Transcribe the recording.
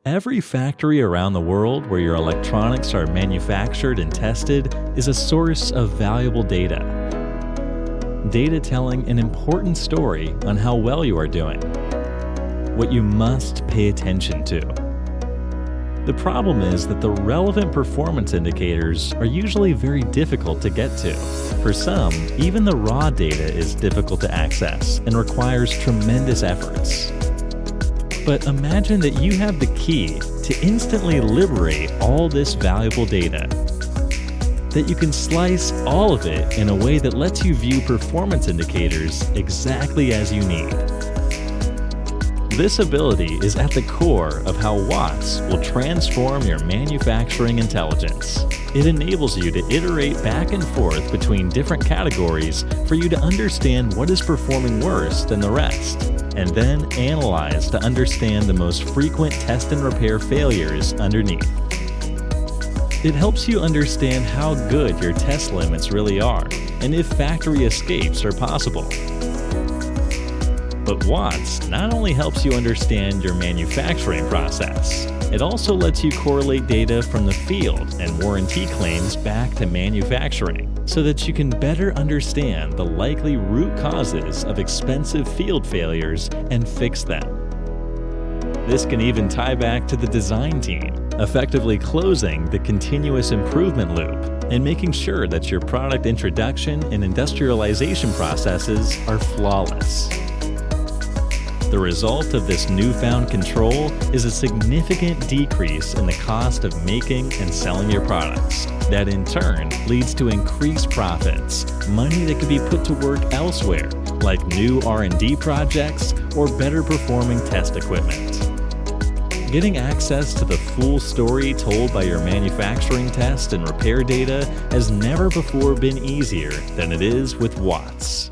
Every factory around the world where your electronics are manufactured and tested is a source of valuable data. Data telling an important story on how well you are doing. What you must pay attention to. The problem is that the relevant performance indicators are usually very difficult to get to. For some, even the raw data is difficult to access and requires tremendous efforts. But imagine that you have the key to instantly liberate all this valuable data. That you can slice all of it in a way that lets you view performance indicators exactly as you need. This ability is at the core of how WATS will transform your manufacturing intelligence. It enables you to iterate back and forth between different categories for you to understand what is performing worse than the rest, and then analyze to understand the most frequent test and repair failures underneath. It helps you understand how good your test limits really are, and if factory escapes are possible. But WATS not only helps you understand your manufacturing process, it also lets you correlate data from the field and warranty claims back to manufacturing, so that you can better understand the likely root causes of expensive field failures and fix them. This can even tie back to the design team, effectively closing the continuous improvement loop and making sure that your product introduction and industrialization processes are flawless. The result of this newfound control is a significant decrease in the cost of making and selling your products. That in turn leads to increased profits, money that could be put to work elsewhere, like new R&D projects or better performing test equipment. Getting access to the full story told by your manufacturing test and repair data has never before been easier than it is with WATS.